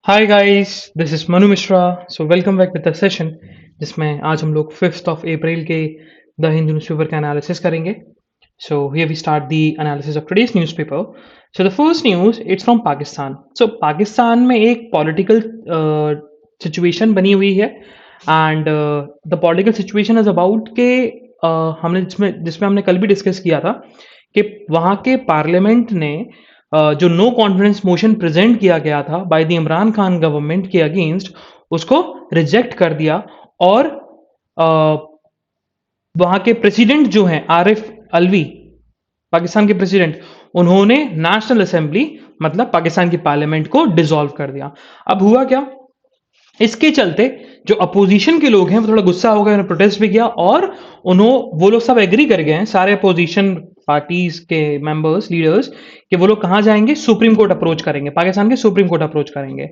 Hi guys, this is Manu Mishra. So welcome back with the session जिसमें आज हम लोग 5th ऑफ अप्रैल के द हिंदू न्यूज़पेपर का एनालिसिस करेंगे। So here we start the analysis of today's newspaper. So the first news it's from Pakistan. सो पाकिस्तान में एक पॉलिटिकल सिचुएशन बनी हुई है and the political situation is about के हमने जिसमें जिसमें हमने कल भी डिस्कस किया था कि वहाँ के पार्लियामेंट ने जो नो कॉन्फिडेंस मोशन प्रेजेंट किया गया था by the Imran Khan government के अगेंस्ट, उसको रिजेक्ट कर दिया। और वहां के प्रेसिडेंट जो हैं आरिफ अलवी, पाकिस्तान के प्रेसिडेंट, उन्होंने नेशनल असेंबली मतलब पाकिस्तान की पार्लियामेंट को डिसॉल्व कर दिया। अब हुआ क्या, इसके चलते जो अपोजिशन के लोग हैं वो थोड़ा गुस्सा हो गए, उन्होंने प्रोटेस्ट भी किया और वो लोग सब एग्री कर गए हैं, सारे अपोजिशन पार्टीज के मेंबर्स लीडर्स, कि वो लोग कहां जाएंगे, सुप्रीम कोर्ट अप्रोच करेंगे, पाकिस्तान के सुप्रीम कोर्ट अप्रोच करेंगे।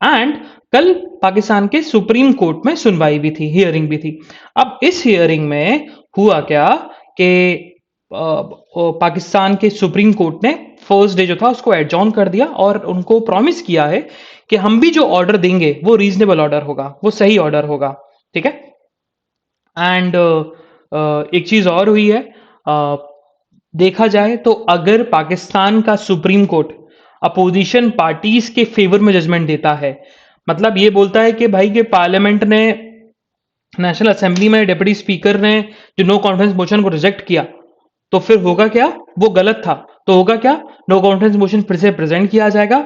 एंड कल पाकिस्तान के सुप्रीम कोर्ट में सुनवाई भी थी, हियरिंग भी थी। अब इस हियरिंग में हुआ क्या कि पाकिस्तान के सुप्रीम कोर्ट ने फर्स्ट डे जो था उसको एडजॉर्न कर दिया और उनको प्रॉमिस किया है कि हम भी जो ऑर्डर देंगे वो रीजनेबल ऑर्डर होगा, वो सही ऑर्डर होगा। ठीक है। एंड एक चीज और हुई है, देखा जाए तो अगर पाकिस्तान का सुप्रीम कोर्ट अपोजिशन पार्टीज के फेवर में जजमेंट देता है, मतलब ये बोलता है कि भाई के पार्लियामेंट ने, नेशनल असेंबली में डिप्टी स्पीकर ने जो नो कॉन्फिडेंस मोशन को रिजेक्ट किया, तो फिर होगा क्या, वो गलत था। तो होगा क्या, नो कॉन्फिडेंस मोशन फिर से प्रेजेंट किया जाएगा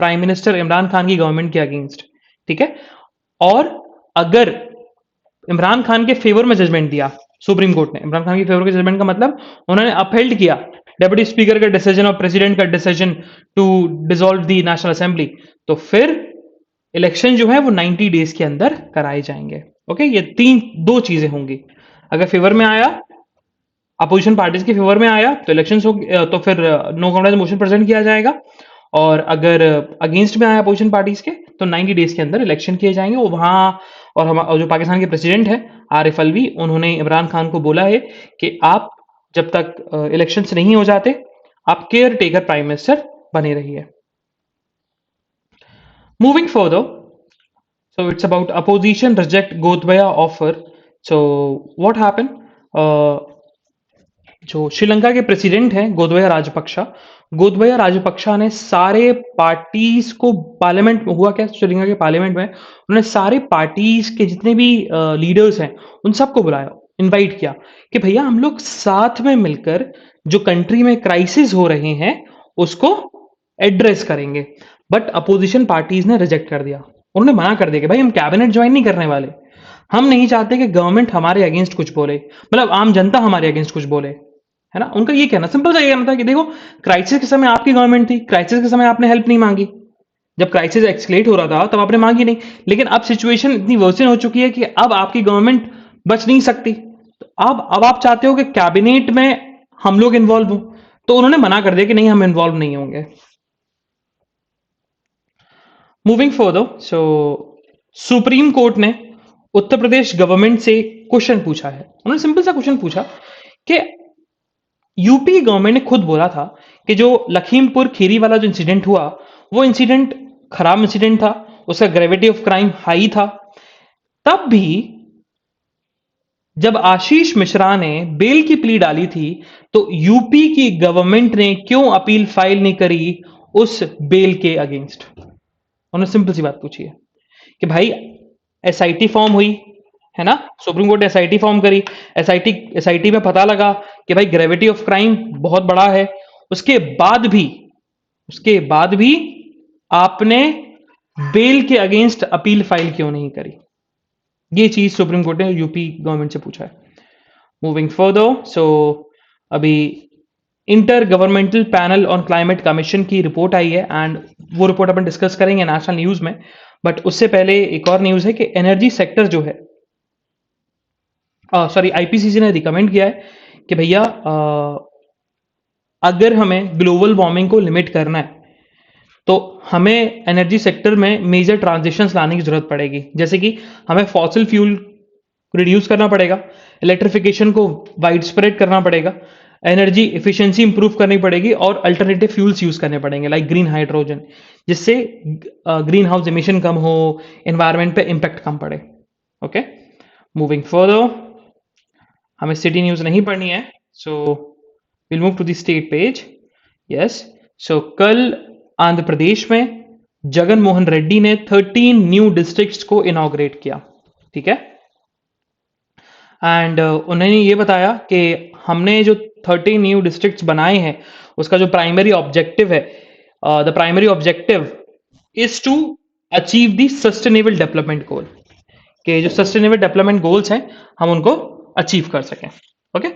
प्राइम मिनिस्टर इमरान खान की गवर्नमेंट के अगेंस्ट। ठीक है। और अगर इमरान खान के फेवर में जजमेंट दिया सुप्रीम कोर्ट ने, इमरान खान के फेवर के जजमेंट का मतलब उन्होंने अपहेल्ड किया डेप्यूटी स्पीकर का डिसीजन और प्रेसिडेंट का decision to dissolve the national assembly, तो फिर इलेक्शन जो है वो 90 डेज के अंदर कराए जाएंगे। ओके, ये दो चीजें होंगी। अगर फेवर में आया, अपोजिशन पार्टीज के फेवर में आया, तो इलेक्शन हो, तो फिर नो कॉन्फिडेंस मोशन प्रेजेंट किया जाएगा। और अगर अगेंस्ट में आया अपोजिशन पार्टीज के, तो 90 डेज के अंदर इलेक्शन किए जाएंगे। वो वहां, और जो पाकिस्तान के प्रेसिडेंट है आरिफ अलवी, उन्होंने इमरान खान को बोला है कि आप जब तक इलेक्शन नहीं हो जाते, आप केयर टेकर प्राइम मिनिस्टर बने रहिए। Moving further, so it's about opposition reject Godhaya offer. So what happened? जो श्रीलंका के प्रेसिडेंट हैं गोदबया राजपक्षा ने सारे पार्टीज को, पार्लियामेंट में हुआ क्या, श्रीलंका के पार्लियामेंट में उन्होंने सारे पार्टीज के जितने भी लीडर्स हैं उन सबको बुलाया, इनवाइट किया कि भैया हम लोग साथ में मिलकर जो कंट्री में क्राइसिस हो रहे हैं उसको एड्रेस करेंगे। बट अपोजिशन पार्टीज ने रिजेक्ट कर दिया, उन्होंने मना कर दिया कि भाई हम कैबिनेट ज्वाइन नहीं करने वाले, हम नहीं चाहते कि गवर्नमेंट हमारे अगेंस्ट कुछ बोले, मतलब आम जनता हमारे अगेंस्ट कुछ बोले, है ना। उनका ये कहना, सिंपल सा ये कहना था कि देखो, क्राइसिस के समय आपकी गवर्नमेंट थी, क्राइसिस के समय आपने हेल्प नहीं मांगी, जब क्राइसिस एक्सकेलेट हो रहा था तब आपने मांगी नहीं, लेकिन अब सिचुएशन इतनी वर्सन हो चुकी है कि अब आपकी गवर्नमेंट बच नहीं सकती, तो अब आप चाहते हो कि कैबिनेट में हम लोग इन्वॉल्व हो, तो उन्होंने मना कर दिया कि नहीं, हम इन्वॉल्व नहीं होंगे। मूविंग फर्दर, सो सुप्रीम कोर्ट ने उत्तर प्रदेश गवर्नमेंट से क्वेश्चन पूछा है। उन्होंने सिंपल सा क्वेश्चन पूछा कि यूपी गवर्नमेंट ने खुद बोला था कि जो लखीमपुर खीरी वाला जो इंसिडेंट हुआ, वो इंसिडेंट खराब इंसिडेंट था, उसका ग्रेविटी ऑफ क्राइम हाई था। तब भी जब आशीष मिश्रा ने बेल की प्ली डाली थी, तो यूपी की गवर्नमेंट ने क्यों अपील फाइल नहीं करी उस बेल के अगेंस्ट। उन्होंने सिंपल सी बात पूछी है कि भाई एसआईटी फॉर्म हुई है ना, सुप्रीम कोर्ट ने एसआईटी फॉर्म करी, एसआईटी में पता लगा कि भाई ग्रेविटी ऑफ क्राइम बहुत बड़ा है, उसके बाद भी आपने बेल के अगेंस्ट अपील फाइल क्यों नहीं करी। ये चीज सुप्रीम कोर्ट ने यूपी गवर्नमेंट से पूछा है। मूविंग फर्दर, सो अभी inter governmental panel on climate commission की रिपोर्ट आई है एंड वो रिपोर्ट अपन डिस्कस करेंगे नेशनल न्यूज में। बट उससे पहले एक और न्यूज है कि एनर्जी सेक्टर जो है, सॉरी, आईपीसीसी ने रिकमेंड किया है कि भैया अगर हमें ग्लोबल वार्मिंग को लिमिट करना है तो हमें एनर्जी सेक्टर में मेजर ट्रांजिशंस लाने की जरूरत पड़ेगी। जैसे कि हमें फॉसिल फ्यूल रिड्यूस करना पड़ेगा, इलेक्ट्रिफिकेशन को वाइड स्प्रेड करना पड़ेगा, एनर्जी एफिशिएंसी इंप्रूव करनी पड़ेगी और अल्टरनेटिव फ्यूल्स यूज करने पड़ेंगे लाइक ग्रीन हाइड्रोजन, जिससे ग्रीन हाउस एमिशन कम हो, एनवायरमेंट पे इम्पैक्ट कम पड़े। ओके, मूविंग फर्दर, हमें सिटी न्यूज नहीं पढ़नी है, so will move to the state page. Yes, so कल आंध्र प्रदेश में जगन मोहन रेड्डी ने 13 न्यू डिस्ट्रिक्ट्स को इनॉग्रेट किया। ठीक है, एंड उन्होंने ये बताया कि हमने जो 13 न्यू डिस्ट्रिक्ट्स बनाए हैं उसका जो प्राइमरी ऑब्जेक्टिव है, the primary objective is to achieve the sustainable development goal, कि जो सस्टेनेबल डेवलपमेंट गोल्स हैं हम उनको अचीव कर सकें। Okay,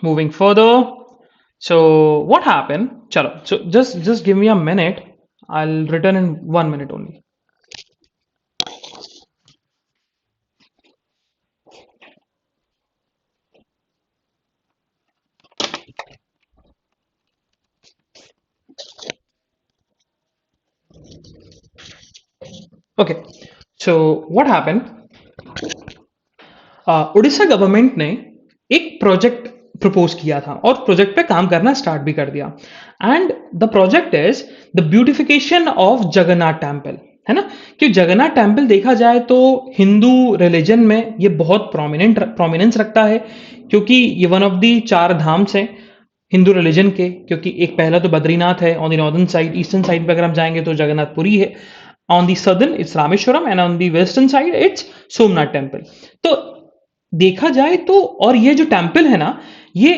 moving further, so what happen, चलो, so just give me a minute, I will return in 1 minute only. Okay, so what happen, Odisha government ने एक प्रोजेक्ट प्रपोज किया था और प्रोजेक्ट पे काम करना स्टार्ट भी कर दिया, and the project is the beautification of Jagannath temple, है ना। कि जगन्नाथ टेम्पल देखा जाए तो हिंदू रिलीजन में ये बहुत प्रोमिनेंस रखता है, क्योंकि ये वन ऑफ दी 4 धाम्स हैं हिंदू रिलीजन के, क्योंकि एक पहला तो बद्रीनाथ है on the northern side, eastern side पे अगर हम जाएंगे तो जगन्नाथपुरी है, on the southern it's Rameswaram, and on the western side it's Somnath temple. तो देखा जाए तो, और ये जो टेम्पल है ना, ये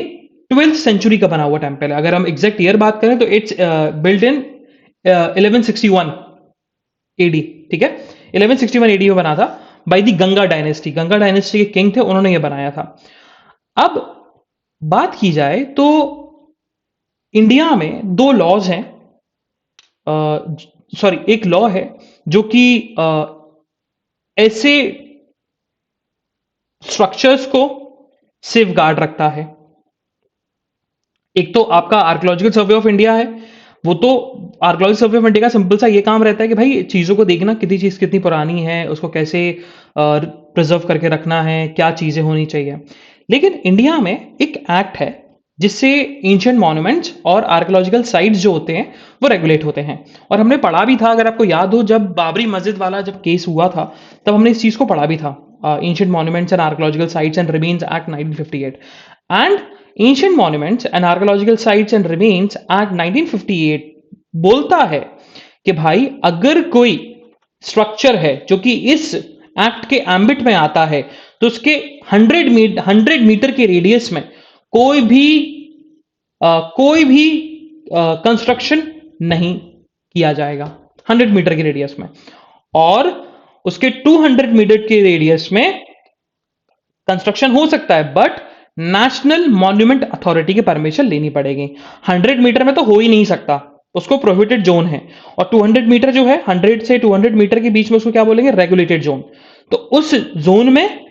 12th सेंचुरी का बना हुआ टेम्पल है। अगर हम एग्जैक्ट ईयर बात करें तो इट्स बिल्ट इन 1161 एडी। ठीक है, 1161 एडी में बना था by the Ganga dynasty. Ganga dynasty के किंग थे, उन्होंने ये बनाया था। अब बात की जाए तो इंडिया में 2 लॉज हैं, सॉरी एक लॉ है जो कि ऐसे स्ट्रक्चर्स को सेफ गार्ड रखता है। एक तो आपका आर्कियोलॉजिकल सर्वे ऑफ इंडिया है, वो तो आर्कियोलॉजिकल सर्वे ऑफ इंडिया का सिंपल सा ये काम रहता है कि भाई चीज़ों को देखना, कितनी चीज़ कितनी पुरानी है, उसको कैसे प्रिजर्व करके रखना है, क्या चीज़ें होनी चाहिए। लेकिन इंडिया में एक एक्ट है जिससे एंशिएंट मॉन्यूमेंट्स और आर्कियोलॉजिकल साइट्स जो होते हैं वो रेगुलेट होते हैं। और हमने पढ़ा भी था, अगर आपको याद हो, जब बाबरी मस्जिद वाला जब केस हुआ था तब हमने इस चीज़ को पढ़ा भी था, ancient monuments and archaeological sites and remains act 1958। And ancient monuments and archaeological sites and remains act 1958 बोलता है कि भाई अगर कोई स्ट्रक्चर है जो कि इस एक्ट के एम्बिट में आता है तो उसके 100 मीटर के रेडियस में कोई भी कंस्ट्रक्शन नहीं किया जाएगा 100 मीटर के रेडियस में, और उसके 200 मीटर के रेडियस में कंस्ट्रक्शन हो सकता है, बट नेशनल मॉन्यूमेंट अथॉरिटी की परमिशन लेनी पड़ेगी। 100 मीटर में तो हो ही नहीं सकता, उसको प्रोहिबिटेड जोन है, और 200 मीटर जो है, 100 से 200 मीटर के बीच में, उसको क्या बोलेंगे, रेगुलेटेड जोन। तो उस जोन में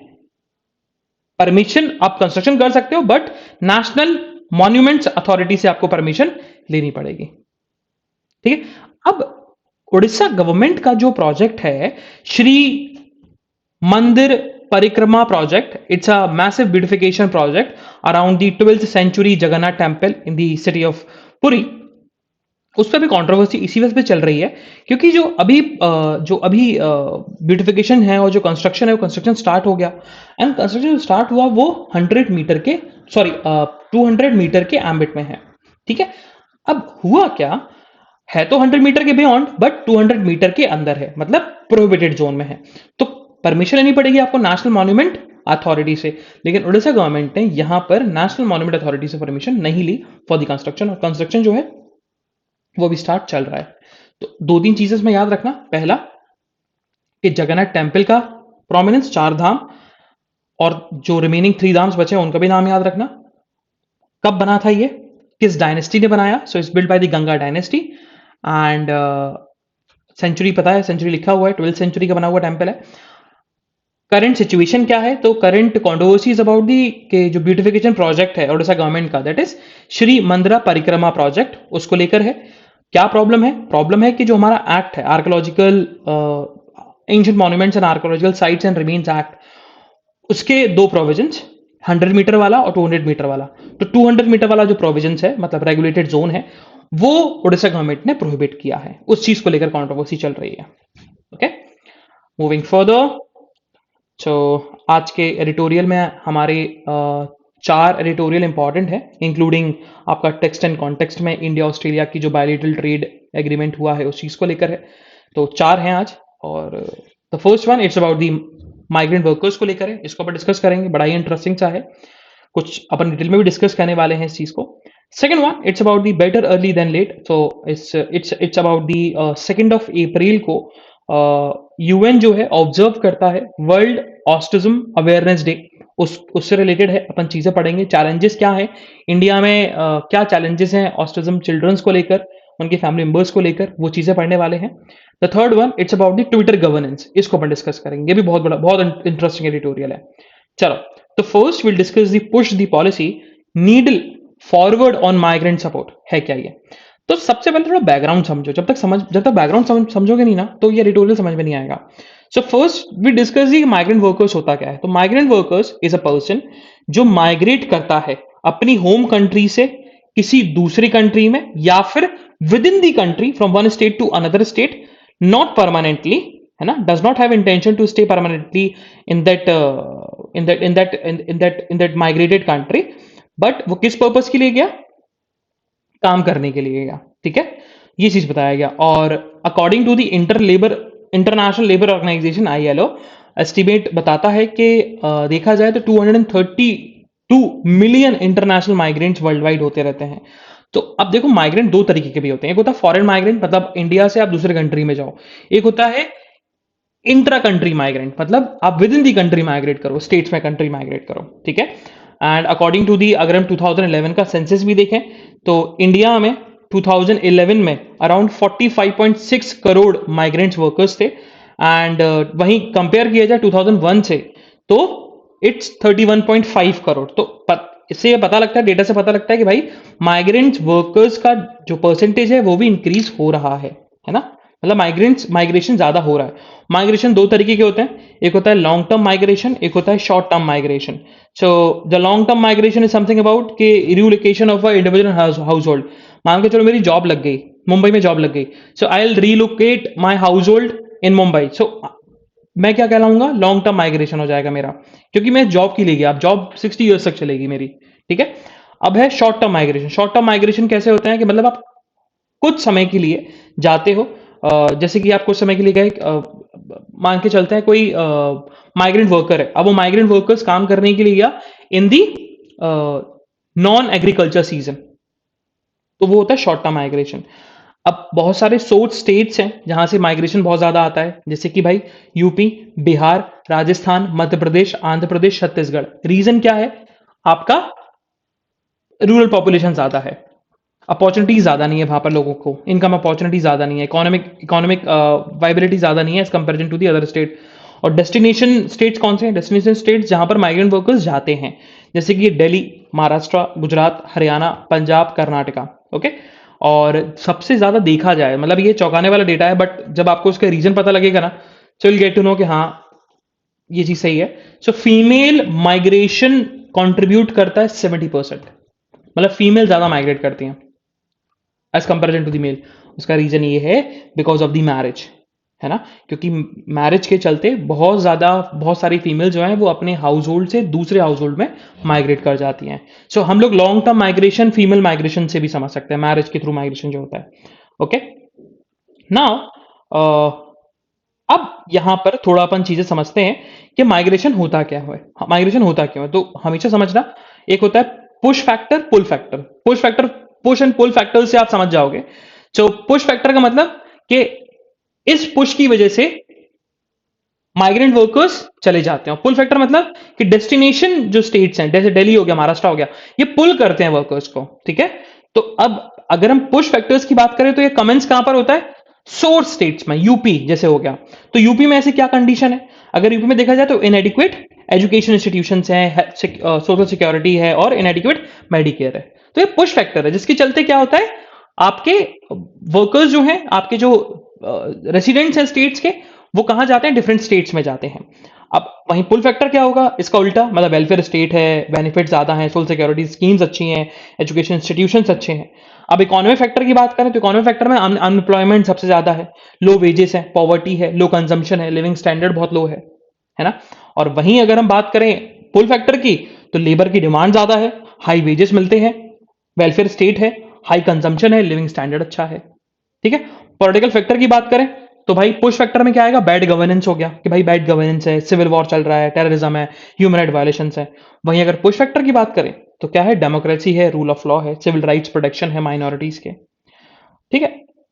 परमिशन आप कंस्ट्रक्शन कर सकते हो, बट नेशनल मॉन्यूमेंट्स अथॉरिटी से आपको परमिशन लेनी पड़ेगी। ठीक है, अब उड़ीसा गवर्नमेंट का जो प्रोजेक्ट है, Shri Mandir Parikrama project, it's a massive beautification project around the 12th century Jagannath temple in the city of Puri. उस पर भी कंट्रोवर्सी इसी वजह से चल रही है क्योंकि जो अभी ब्यूटिफिकेशन है और जो कंस्ट्रक्शन है, वो कंस्ट्रक्शन स्टार्ट हो गया, एंड कंस्ट्रक्शन स्टार्ट हुआ वो 200 मीटर के एम्बिट में है। ठीक है, अब हुआ क्या है, तो 100 मीटर के बियॉन्ड, बट 200 मीटर के अंदर है, मतलब प्रोहिबिटेड जोन में है, तो परमिशन लेनी पड़ेगी आपको नेशनल मॉन्यूमेंट अथॉरिटी से। लेकिन उड़ीसा गवर्नमेंट ने यहां पर नेशनल मॉन्यूमेंट अथॉरिटी से परमिशन नहीं ली फॉर द कंस्ट्रक्शन, और कंस्ट्रक्शन जो है वो भी स्टार्ट चल रहा है। तो 2-3 चीजें इसमें याद रखना। पहला कि जगन्नाथ टेम्पल का प्रोमिनेंस, 4 धाम, और जो रिमेनिंग 3 धाम्स बचे हैं उनका भी नाम याद रखना। कब बना था ये, किस डायनेस्टी ने बनाया, so it's built by the Ganga dynasty, and century पता है, सेंचुरी लिखा हुआ है, 12th सेंचुरी का बना हुआ टेम्पल है। करंट सिचुएशन क्या है, तो current controversy is about the के जो ब्यूटिफिकेशन प्रोजेक्ट है उड़ीसा गवर्नमेंट का, दैट इज श्री मंदिरा परिक्रमा प्रोजेक्ट, उसको लेकर है। क्या प्रॉब्लम है, प्रॉब्लम है कि जो हमारा एक्ट है, archaeological ancient monuments and archaeological sites and remains act, उसके 2 प्रोविजंस 100 मीटर वाला और 200 मीटर वाला। तो 200 मीटर वाला जो प्रोविजन है, मतलब रेगुलेटेड जोन है, वो उड़ीसा गवर्नमेंट ने प्रोहिबिट किया है। उस चीज को लेकर कंट्रोवर्सी चल रही है। Okay, moving further. तो आज के एडिटोरियल में हमारे 4 एडिटोरियल इंपॉर्टेंट है, इंक्लूडिंग आपका टेक्स्ट एंड कॉन्टेक्स्ट में इंडिया ऑस्ट्रेलिया की जो बायलैटरल ट्रेड एग्रीमेंट हुआ है उस चीज को लेकर है। तो 4 हैं आज। और the first one it's about the migrant workers को लेकर है, इसको अपन डिस्कस करेंगे, बड़ा ही इंटरेस्टिंग सा है, कुछ अपन डिटेल में भी डिस्कस करने वाले हैं इस चीज को। Second one it's about the better early than late. तो इट्स अबाउट दी 2 अप्रैल को यूएन जो है ऑब्जर्व करता है वर्ल्ड ऑस्टिज्म अवेयरनेस डे। उससे रिलेटेड है, अपन चीजें पढ़ेंगे, चैलेंजेस क्या है इंडिया में, क्या चैलेंजेस हैं ऑस्टिज्म चिल्ड्रंस को लेकर, उनके फैमिली मेंबर्स को लेकर, वो चीजें पढ़ने वाले हैं। The third one it's about the Twitter governance, इसको अपन डिस्कस करेंगे, ये भी बहुत बड़ा बहुत इंटरेस्टिंग एडिटोरियल है। चलो, तो first will discuss the push the policy needle forward on migrant support. है क्या ये? तो सबसे पहले थोड़ा बैकग्राउंड समझो, जब तक बैकग्राउंड समझोगे नहीं ना तो ये एडिटोरियल समझ में नहीं आएगा। So first we discuss the migrant workers होता क्या है। तो migrant workers is a person जो माइग्रेट करता है अपनी होम कंट्री से किसी दूसरी कंट्री में, या फिर within the country from one state to another state, not permanently, है ना, does not have intention to stay permanently in that migrated country, but वो किस पर्पस के लिए गया? काम करने के लिए गया। ठीक है, ये चीज बताया गया। और according to the International Labour Organization ILO estimate बताता है कि देखा जाए तो 232 million international migrants worldwide होते रहते हैं। तो अब देखो, माइग्रेंट 2 तरीके के भी होते हैं। एक होता है फॉरेन माइग्रेंट, मतलब इंडिया से आप दूसरे कंट्री में जाओ। एक होता है इंट्रा कंट्री माइग्रेंट, मतलब आप with in the country migrate करो, स्टेट्स में कंट्री माइग्रेट करो। ठीक है, एंड अकॉर्डिंग टू दी, अगर हम 2011 का सेंसस भी देखें तो इंडिया में 2011 में अराउंड 45.6 करोड़ माइग्रेंट्स वर्कर्स थे। एंड वहीं कंपेयर किया जाए 2001 से तो इट्स 31.5 करोड़। तो इससे ये पता लगता है, डेटा से पता लगता है कि भाई माइग्रेंट्स वर्कर्स का जो परसेंटेज है वो भी इंक्रीज हो रहा है ना, मतलब माइग्रेशन ज्यादा हो रहा है। माइग्रेशन 2 तरीके के होते हैं, एक होता है लॉन्ग टर्म माइग्रेशन, एक होता है short term migration. So the long term migration is something about के relocation of a individual household. मान के चलो मेरी जॉब लग गई, मुंबई में जॉब लग गई, so I will relocate my household in Mumbai. सो मैं क्या कहलाऊंगा? लॉन्ग टर्म माइग्रेशन हो जाएगा मेरा, क्योंकि मैं जॉब के लिए गया। अब जॉब 60 ईयर्स तक चलेगी मेरी। ठीक है, अब है short term migration. Short term migration कैसे होते हैं कि मतलब आप कुछ समय के लिए जाते हो, जैसे कि आप कुछ समय के लिए गए, मान के चलते हैं कोई माइग्रेंट वर्कर है, अब वो माइग्रेंट वर्कर्स काम करने के लिए गया इन दी नॉन एग्रीकल्चर सीजन, तो वो होता है शॉर्ट टर्म माइग्रेशन। अब बहुत सारे सोर्स स्टेट्स हैं जहां से माइग्रेशन बहुत ज्यादा आता है, जैसे कि भाई यूपी, बिहार, राजस्थान, मध्य प्रदेश, आंध्र प्रदेश, छत्तीसगढ़। रीजन क्या है? आपका रूरल पॉपुलेशन ज्यादा है, अपॉर्चुनिटी ज्यादा नहीं है वहां पर लोगों को, इनकम अपॉर्चुनिटी ज्यादा नहीं है, इकोनॉमिक वाइबिलिटी ज्यादा नहीं है as comparison to the other state. और डेस्टिनेशन स्टेट्स कौन से हैं? डेस्टिनेशन स्टेट्स जहां पर माइग्रेंट वर्कर्स जाते हैं, जैसे कि दिल्ली, महाराष्ट्र, गुजरात, हरियाणा, पंजाब, कर्नाटका। ओके, और सबसे ज्यादा देखा जाए, मतलब ये चौंकाने वाला डेटा है, बट जब आपको उसका रीजन पता लगेगा ना, so will get to know कि हाँ ये चीज सही है। सो फीमेल माइग्रेशन कंट्रीब्यूट करता है 70%, मतलब फीमेल ज्यादा माइग्रेट करती हैं as comparison to the male. उसका रीजन ये है बिकॉज ऑफ द मैरिज, है ना, क्योंकि मैरिज के चलते बहुत सारी फीमेल जो हैं वो अपने हाउस होल्ड से दूसरे हाउस होल्ड में माइग्रेट कर जाती हैं। सो हम लोग long term migration female migration से भी समझ सकते हैं, मैरिज के थ्रू माइग्रेशन जो होता है। ओके, नाउ अब यहां पर थोड़ा अपन चीजें समझते हैं कि माइग्रेशन होता क्या है, माइग्रेशन होता क्यों है। तो हमेशा समझना, एक होता है push factor, pull factor. Push and pull factor से आप समझ जाओगे। तो पुश फैक्टर का मतलब कि इस पुश की वजह से माइग्रेंट वर्कर्स चले जाते हैं। पुल फैक्टर मतलब कि डेस्टिनेशन जो स्टेट्स हैं, जैसे दिल्ली हो गया, महाराष्ट्र हो गया, ये पुल करते हैं वर्कर्स को। ठीक है, तो अब अगर हम पुश फैक्टर्स की बात करें तो ये कमेंस कहां पर होता है? सोर्स स्टेट्स में। यूपी जैसे हो गया, तो यूपी में ऐसे क्या कंडीशन है? अगर यूपी में देखा जाए तो इनएडिक्वेट एजुकेशन इंस्टीट्यूशंस हैं, सोशल सिक्योरिटी है और इनएडिक्वेट मेडिकेयर है। तो ये पुश फैक्टर है, जिसके चलते क्या होता है, आपके वर्कर्स जो हैं, आपके जो रेसिडेंट्स हैं स्टेट्स के, वो कहां जाते हैं? डिफरेंट स्टेट्स में जाते हैं। अब वहीं पुल फैक्टर क्या होगा, इसका उल्टा, मतलब वेलफेयर स्टेट है, बेनिफिट ज्यादा हैं, सोशल सिक्योरिटी स्कीम्स अच्छी हैं, एजुकेशन इंस्टीट्यूशंस अच्छे हैं। अब इकोनॉमिक फैक्टर की बात करें तो इकोनॉमिक फैक्टर में अनएम्प्लॉयमेंट सबसे ज्यादा है, लो वेजेस है, पॉवर्टी है, लो कंजम्पशन है, लिविंग स्टैंडर्ड बहुत लो है ना। और वहीं अगर हम बात करें पुल फैक्टर की, तो लेबर की डिमांड ज्यादा है, हाई वेजेस मिलते हैं, वेलफेयर स्टेट है, हाई कंजम्पशन है, लिविंग स्टैंडर्ड अच्छा है। ठीक है। पॉलिटिकल फैक्टर की बात करें तो भाई पुश फैक्टर में क्या आएगा, बैड गवर्नेंस हो गया, कि भाई बैड गवर्नेंस है, सिविल वॉर चल रहा है, टेररिज्म है, ह्यूमन राइट वायलेशन है। वहीं अगर पुश फैक्टर की बात करें तो क्या है, डेमोक्रेसी है, रूल ऑफ लॉ है, सिविल राइट्स प्रोटेक्शन है माइनॉरिटीज के। ठीक है।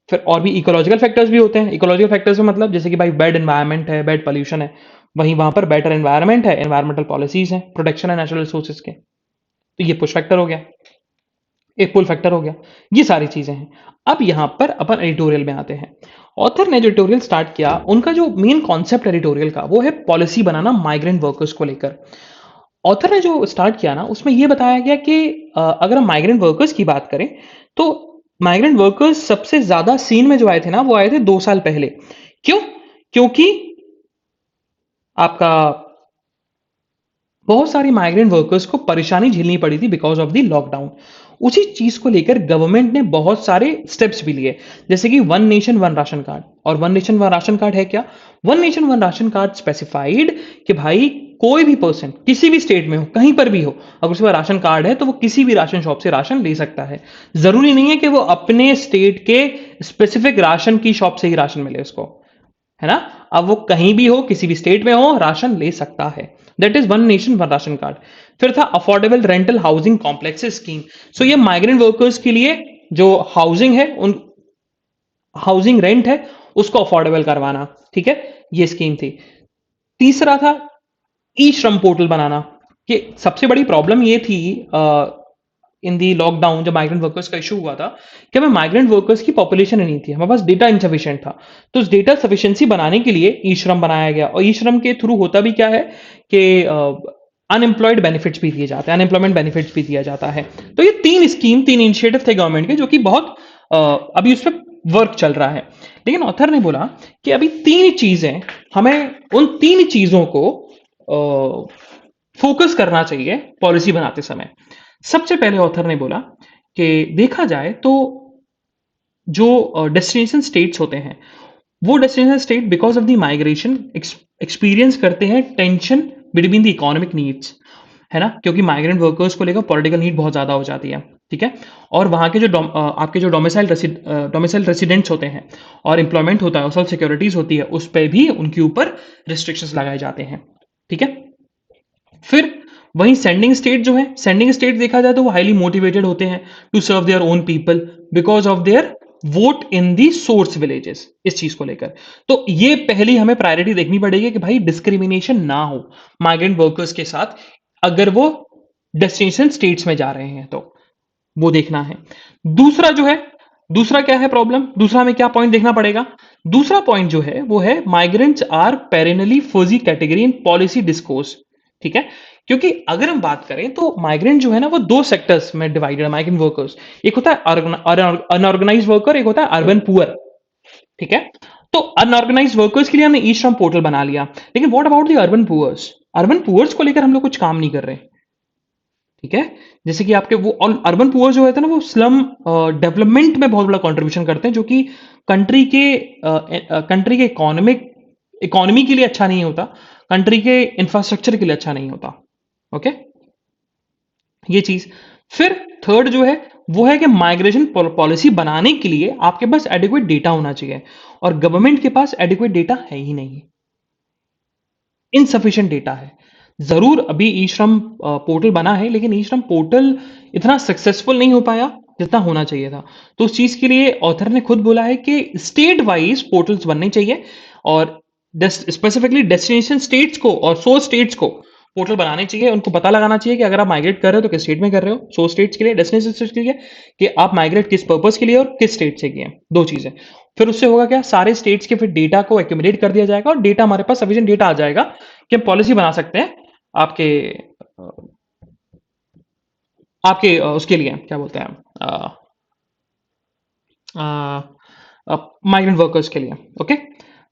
फिर और भी इकोलॉजिकल फैक्टर्स भी होते हैं। इकोलॉजिकल फैक्टर्स में मतलब जैसे कि भाई बैड एनवायरनमेंट है, बैड पोल्यूशन है, वहीं वहां पर बेटर एनवायरनमेंट है, एनवायरमेंटल पॉलिसीज है, प्रोटेक्शन है नेचुरल रिसोर्सेज के, तो ये पुश फैक्टर हो गया, एक पुल फैक्टर हो गया। ये सारी चीजें हैं। अब यहां पर अपन एडिटोरियल में आते हैं। ऑथर ने जो एडिटोरियल स्टार्ट किया, उनका जो मेन कॉन्सेप्ट एडिटोरियल का वो है पॉलिसी बनाना माइग्रेंट वर्कर्स को लेकर। ऑथर ने जो स्टार्ट किया ना, उसमें यह बताया गया कि अगर हम माइग्रेंट वर्कर्स की बात करें तो माइग्रेंट वर्कर्स सबसे ज्यादा सीन में जो आए थे ना, वो आए थे 2 साल पहले। क्यों? क्योंकि आपका बहुत सारी माइग्रेंट वर्कर्स को परेशानी झेलनी पड़ी थी बिकॉज ऑफ द लॉकडाउन। उसी चीज को लेकर गवर्नमेंट ने बहुत सारे स्टेप्स भी लिए, जैसे कि one nation one ration card. और one nation one ration card है क्या? One nation one ration card specified कि भाई कोई भी पर्सन किसी भी स्टेट में हो, कहीं पर भी हो, अगर उसके पास राशन कार्ड है तो वो किसी भी राशन शॉप से राशन ले सकता है। जरूरी नहीं है कि वो अपने स्टेट के स्पेसिफिक राशन की शॉप से ही राशन मिले उसको, है ना। अब वो कहीं भी हो, किसी भी स्टेट में हो, राशन ले सकता है। That is one nation one ration card. फिर था affordable rental housing complexes scheme. So ये माइग्रेंट वर्कर्स के लिए जो हाउसिंग है, उन हाउसिंग रेंट है, उसको अफोर्डेबल करवाना। ठीक है, ये स्कीम थी। तीसरा था ई श्रम पोर्टल बनाना। कि सबसे बड़ी प्रॉब्लम ये थी इन दी लॉकडाउन, जब माइग्रेंट वर्कर्स का इशू हुआ था, कि हमें माइग्रेंट वर्कर्स की पॉपुलेशन नहीं थी, हमारे पास डेटा इनसफिशिएंट था। तो उस डेटा सफिशिएंसी बनाने के लिए ई श्रम बनाया गया। और ई श्रम के थ्रू होता भी क्या है कि अनएम्प्लॉयड बेनिफिट्स भी दिए जाते हैं, अनएम्प्लॉयमेंट बेनिफिट्स भी दिया जाता है। तो ये तीन स्कीम, तीन इनिशिएटिव थे गवर्नमेंट के, जो कि बहुत अभी उस पर वर्क चल रहा है। लेकिन ऑथर ने बोला कि अभी तीन चीजें, हमें उन तीन चीजों को फोकस करना चाहिए पॉलिसी बनाते समय। सबसे पहले ऑथर ने बोला कि देखा जाए तो जो डेस्टिनेशन स्टेट्स होते हैं, वो destination state because of the migration experience करते हैं tension between the economic needs, है ना, क्योंकि माइग्रेंट वर्कर्स को लेकर पॉलिटिकल नीड बहुत ज्यादा हो जाती है। ठीक है। और वहां के जो आपके जो डोमिसाइल रेसिडेंट्स होते हैं, और एम्प्लॉयमेंट होता है, सोशल सिक्योरिटीज होती है, उस पर भी उनके ऊपर रिस्ट्रिक्शंस लगाए जाते हैं। ठीक है। फिर वहीं सेंडिंग स्टेट जो है, सेंडिंग स्टेट देखा जाए तो वो हाईली मोटिवेटेड होते हैं to serve their own people because of their vote in the source villages. इस चीज को लेकर तो ये पहली हमें प्रायोरिटी देखनी पड़ेगी कि भाई डिस्क्रिमिनेशन ना हो माइग्रेंट वर्कर्स के साथ, अगर वो डेस्टिनेशन स्टेट्स में जा रहे हैं तो वो देखना है। दूसरा जो है, दूसरा क्या है प्रॉब्लम, दूसरा हमें क्या पॉइंट देखना पड़ेगा? दूसरा पॉइंट जो है वो है माइग्रेंट्स आर पेरेनली फर्जी कैटेगरी इन पॉलिसी डिस्कोर्स। ठीक है। क्योंकि अगर हम बात करें तो माइग्रेंट जो है ना, वो दो सेक्टर्स में डिवाइडेड है माइग्रेंट वर्कर्स। एक होता है अनऑर्गेनाइज वर्कर, एक होता है अर्बन पुअर। ठीक है। तो अनऑर्गेनाइज वर्कर्स के लिए हमने ई श्रम पोर्टल बना लिया, लेकिन what about the urban poors? Urban poors को लेकर हम लोग कुछ काम नहीं कर रहे। ठीक है। जैसे कि आपके वो अर्बन पुअर जो होते हैं ना, वो स्लम डेवलपमेंट में बहुत बड़ा कंट्रीब्यूशन करते हैं, जो कि कंट्री के कंट्री के इकोनॉमी के लिए अच्छा नहीं होता, कंट्री के इंफ्रास्ट्रक्चर के लिए अच्छा नहीं होता। ओके, ये चीज। फिर थर्ड जो है वो है कि माइग्रेशन पॉलिसी बनाने के लिए आपके पास एडिक्वेट डेटा होना चाहिए, और गवर्नमेंट के पास एडिक्वेट डेटा है ही नहीं, इनसफिशिएंट डेटा है। जरूर अभी ई श्रम पोर्टल बना है, लेकिन ई श्रम पोर्टल इतना सक्सेसफुल नहीं हो पाया जितना होना चाहिए था। तो उस चीज के लिए ऑथर ने खुद बोला है कि स्टेट वाइज पोर्टल्स बनने चाहिए, और स्पेसिफिकली डेस्टिनेशन स्टेट्स को और सोर्स स्टेट्स को पोर्टल बनाने चाहिए। उनको पता लगाना चाहिए कि अगर आप माइग्रेट कर रहे हो तो किस स्टेट में कर रहे हो, सोर्स स्टेट्स के लिए, डेस्टिनेशन स्टेट्स के लिए, कि आप माइग्रेट किस पर्पस के लिए और किस स्टेट से किए, दो चीजें। फिर उससे होगा क्या, सारे स्टेट्स के फिर डेटा को एक्यूमुलेट कर दिया जाएगा, और डेटा हमारे पास सफिशिएंट डेटा आ जाएगा कि हम पॉलिसी बना सकते हैं आपके आपके उसके लिए क्या बोलते हैं, माइग्रेंट वर्कर्स के लिए। Okay.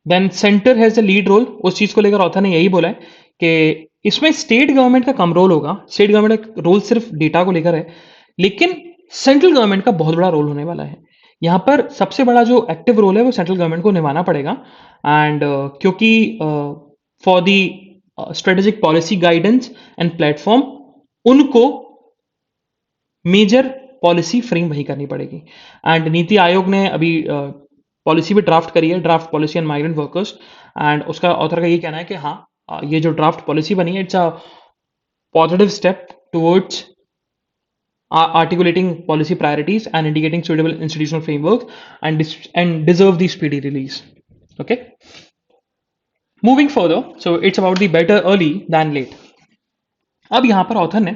Then centre has a lead role. उस चीज को लेकर ऑथर ने यही बोला है कि इसमें स्टेट गवर्नमेंट का कम रोल होगा। स्टेट गवर्नमेंट का रोल सिर्फ डेटा को लेकर है, लेकिन सेंट्रल गवर्नमेंट का बहुत बड़ा रोल होने वाला है। यहाँ पर सबसे बड़ा जो एक्टिव रोल है वो सेंट्रल गवर्नमेंट को निभाना पड़ेगा। एंड क्योंकि for the strategic policy guidance and platform, उनको मेजर पॉलिसी फ्रेम वही करनी पड़ेगी। एंड नीति आयोग ने अभी पॉलिसी भी ड्राफ्ट करी है, draft policy on migrant workers. And उसका ऑथर का ये कहना है कि हाँ, ये जो ड्राफ्ट पॉलिसी बनी है, it's a positive step towards articulating policy priorities and indicating suitable institutional framework and deserve the speedy release. Okay, moving further, so it's about the better early than late. अब यहां पर author ने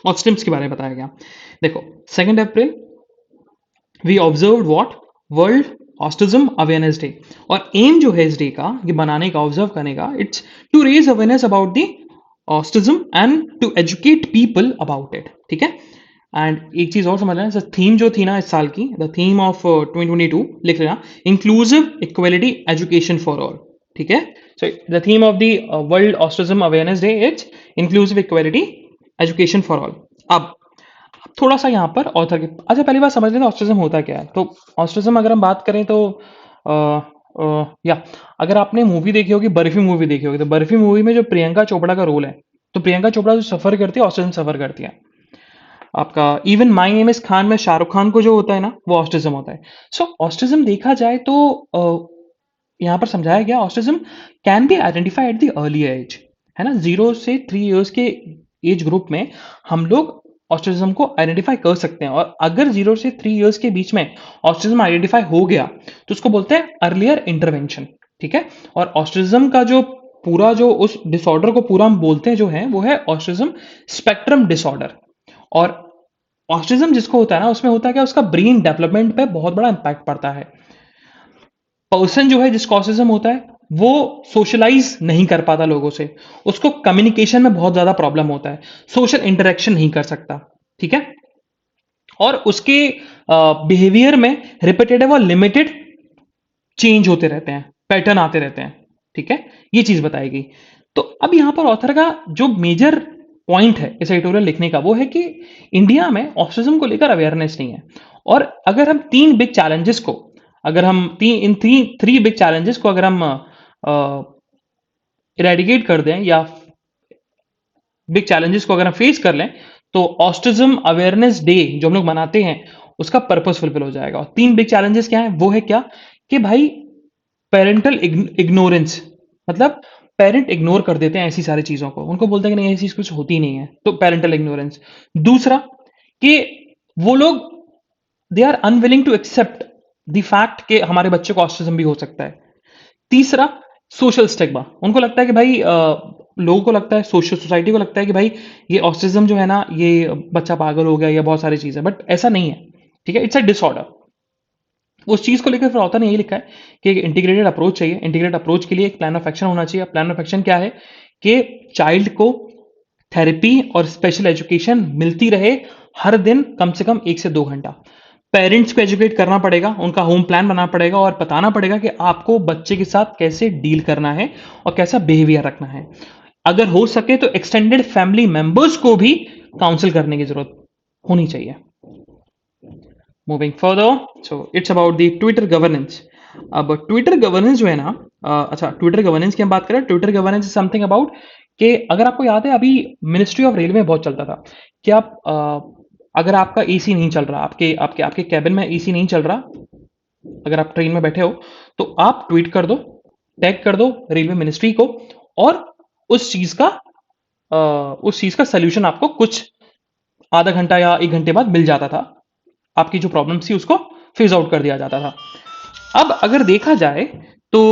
ऑस्टिम्स के बारे में बताया गया। देखो, 2 April we observe what world autism awareness day, और एम जो है इस डे का, ये बनाने का, ऑब्जर्व करने का, it's to raise awareness about the autism and to educate people about it. ठीक है, एंड एक चीज और समझ लेना, थीम जो थी ना इस साल की, द थीम ऑफ 2022 लिख लेना, inclusive equality education for all. ठीक है, so the theme of the world autism awareness day is inclusive equality education for all. अब थोड़ा सा यहाँ पर ऑथर के, अच्छा पहली बात समझ लेते ऑस्टिज्म होता क्या है। तो ऑस्टिज्म अगर हम बात करें तो या अगर आपने मूवी देखी होगी, बर्फी मूवी देखी होगी, तो बर्फी मूवी में जो प्रियंका चोपड़ा का रोल है, तो प्रियंका चोपड़ा जो सफर करती है, ऑस्टिज्म सफर करती है। आपका even my name is Khan में शाहरुख खान को जो होता है ना, वो ऑस्टिज्म होता है। सो ऑस्टिज्म देखा जाए तो यहाँ पर समझाया गया, autism can be identify at the early age, है ना, 0 से 3 इयर्स के एज ग्रुप में हम लोग ऑस्टिज्म को आइडेंटिफाई कर सकते हैं। और अगर 0 से 3 इयर्स के बीच में ऑस्टिज्म आइडेंटिफाई हो गया तो उसको बोलते हैं अर्लियर इंटरवेंशन। ठीक है, और ऑस्टिज्म का जो पूरा जो उस डिसऑर्डर को पूरा हम बोलते हैं जो है, वो है ऑस्टिज्म स्पेक्ट्रम डिसऑर्डर। और ऑस्टिज्म जिसको होता है ना, उसमें होता है क्या, उसका ब्रेन डेवलपमेंट पे बहुत बड़ा इंपैक्ट पड़ता है। पर्सन जो है जिसको ऑस्टिज्म होता है, वो सोशलाइज नहीं कर पाता लोगों से, उसको कम्युनिकेशन में बहुत ज्यादा प्रॉब्लम होता है, सोशल इंटरेक्शन नहीं कर सकता। ठीक है, और उसके बिहेवियर में रिपीटेटिव और लिमिटेड चेंज होते रहते हैं, पैटर्न आते रहते हैं। ठीक है, ये चीज बताई गई। तो अब यहां पर ऑथर का जो मेजर पॉइंट है इस एडिटोरियल लिखने का, वो है कि इंडिया में ऑस्टिज्म को लेकर अवेयरनेस नहीं है। और अगर हम 3 बिग चैलेंजेस को, अगर हम इन 3 बिग चैलेंजेस को अगर हम इरेडिकेट कर दें, या बिग चैलेंजेस को अगर हम फेस कर लें, तो ऑस्टिज्म अवेयरनेस डे जो हम लोग मनाते हैं, उसका पर्पस फुलफिल हो जाएगा। और 3 बिग चैलेंजेस क्या है, वो है क्या, कि भाई पेरेंटल इग्नोरेंस, मतलब पेरेंट इग्नोर कर देते हैं ऐसी सारी चीजों को, उनको बोलते हैं कि नहीं ऐसी चीज कुछ होती नहीं है, तो पेरेंटल इग्नोरेंस। दूसरा, कि वो लोग they are unwilling to accept the fact कि हमारे बच्चे को ऑस्टिज्म भी हो सकता है। तीसरा, सोशल स्टिग्मा, उनको लगता है कि भाई लोगों को लगता है, सोशल सोसाइटी को लगता है कि भाई ये ऑस्टिज्म जो है ना, ये बच्चा पागल हो गया या बहुत सारी चीजें, बट ऐसा नहीं है। ठीक है, इट्स अ डिसऑर्डर। उस चीज को लेकर फिर ऑथर ने यही लिखा है कि एक इंटीग्रेटेड अप्रोच चाहिए। इंटीग्रेटेड अप्रोच के लिए एक प्लान ऑफ एक्शन होना चाहिए। प्लान ऑफ एक्शन क्या है, कि चाइल्ड को थेरेपी और स्पेशल एजुकेशन मिलती रहे हर दिन, कम से कम 1 से 2 घंटा। पेरेंट्स को एजुकेट करना पड़ेगा, उनका होम प्लान बनाना पड़ेगा और बताना पड़ेगा कि आपको बच्चे के साथ कैसे डील करना है और कैसा बिहेवियर रखना है। अगर हो सके तो एक्सटेंडेड फैमिली मेंबर्स को भी काउंसिल करने की जरूरत होनी चाहिए। Moving further, so it's about the Twitter governance. अब ट्विटर गवर्नेंस जो है ना, अच्छा ट्विटर गवर्नेंस की हम बात करें, Twitter governance is something about कि अगर आपको याद है, अभी मिनिस्ट्री ऑफ रेलवे बहुत चलता था कि आप अगर आपका एसी नहीं चल रहा, आपके आपके आपके कैबिन में एसी नहीं चल रहा, अगर आप ट्रेन में बैठे हो, तो आप ट्वीट कर दो, टैग कर दो रेलवे मिनिस्ट्री को, और उस चीज का सोल्यूशन आपको कुछ आधा घंटा या 1 घंटे बाद मिल जाता था। आपकी जो प्रॉब्लम थी उसको फेज आउट कर दिया जाता था। अब अगर देखा जाए तो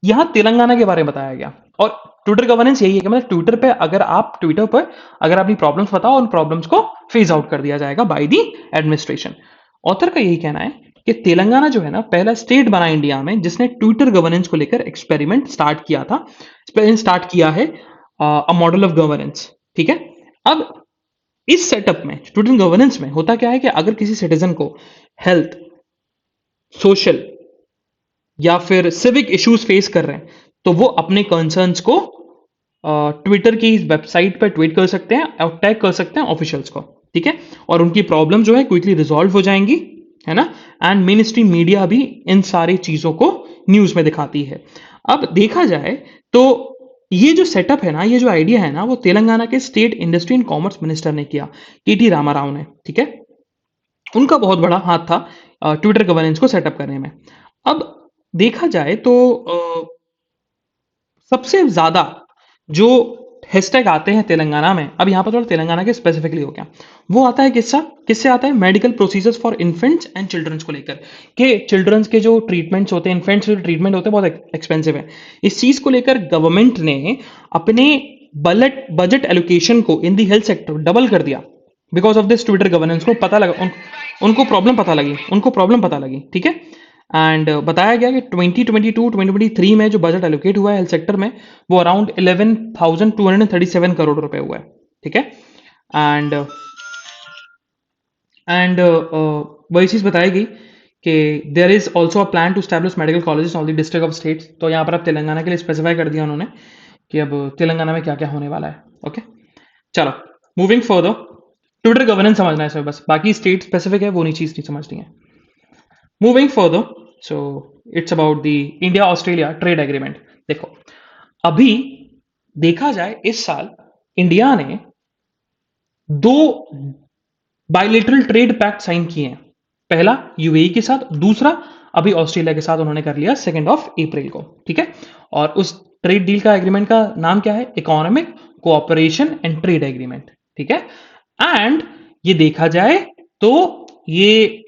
यहां तेलंगाना के बारे में बताया गया, और ट्विटर गवर्नेंस यही है कि मतलब ट्विटर पे अगर आप ट्विटर पर अगर अपनी प्रॉब्लम्स बताओ, उन प्रॉब्लम्स को फेज आउट कर दिया जाएगा बाय दी एडमिनिस्ट्रेशन। ऑथर का यही कहना है कि तेलंगाना जो है ना, पहला स्टेट बना इंडिया में जिसने ट्विटर गवर्नेंस को लेकर एक्सपेरिमेंट स्टार्ट किया है, अ मॉडल ऑफ गवर्नेंस। ठीक है, अब इस सेटअप में, ट्विटर गवर्नेंस में होता क्या है कि अगर किसी सिटीजन को हेल्थ, सोशल या फिर सिविक इश्यूज फेस कर रहे हैं, तो वो अपने कंसर्न्स को ट्विटर की वेबसाइट पर ट्वीट कर सकते हैं और टैग कर सकते हैं ऑफिशियल्स को, ठीक है, और उनकी प्रॉब्लम जो है क्विकली रिजॉल्व हो जाएंगी, है ना। एंड मेन स्ट्रीम मीडिया भी इन सारी चीजों को न्यूज में दिखाती है। अब देखा जाए तो ये जो सेटअप है ना, ये जो आइडिया है ना, वो तेलंगाना के state industry and commerce minister ने किया, केटी रामाराव ने, ठीक है। उनका बहुत बड़ा हाथ था ट्विटर गवर्नेंस को सेटअप करने में। अब देखा जाए तो सबसे ज्यादा जो हैशटैग आते हैं तेलंगाना में, अब यहाँ पर थोड़ा तेलंगाना के स्पेसिफिकली हो गया, वो आता है किससे आता है, medical procedures for infants and childrens को लेकर, कि चिल्ड्रंस के जो ट्रीटमेंट्स होते हैं, इन्फेंट्स के जो ट्रीटमेंट होते हैं बहुत एक्सपेंसिव है। इस चीज को लेकर गवर्नमेंट ने अपने बजट एलोकेशन को इन दी हेल्थ सेक्टर डबल कर दिया because of this Twitter governance को पता लगा उनको प्रॉब्लम पता लगी, ठीक है। एंड बताया गया कि 2022-2023 में जो बजट एलोकेट हुआ है हेल्थ सेक्टर में, वो अराउंड 11,237 करोड़ रुपए हुआ है, ठीक है। एंड वही चीज बताई गई कि there is also a plan to establish medical colleges all the district of states. तो यहाँ पर अब तेलंगाना के लिए स्पेसिफाई कर दिया उन्होंने कि अब तेलंगाना में क्या क्या होने वाला है। ओके, चलो मूविंग फर्दर, ट्विटर गवर्नेंस समझना है इसमें बस, बाकी स्टेट स्पेसिफिक है वो नहीं चीज नहीं समझनी है। Moving further, so it's about the India Australia trade agreement. देखो अभी देखा जाए इस साल इंडिया ने 2 बायलेटरल ट्रेड पैक्ट साइन किए हैं, पहला यूएई के साथ, दूसरा अभी ऑस्ट्रेलिया के साथ उन्होंने कर लिया 2 अप्रैल को, ठीक है। और उस ट्रेड डील का एग्रीमेंट का नाम क्या है, economic cooperation and trade agreement, ठीक है। एंड ये देखा जाए तो ये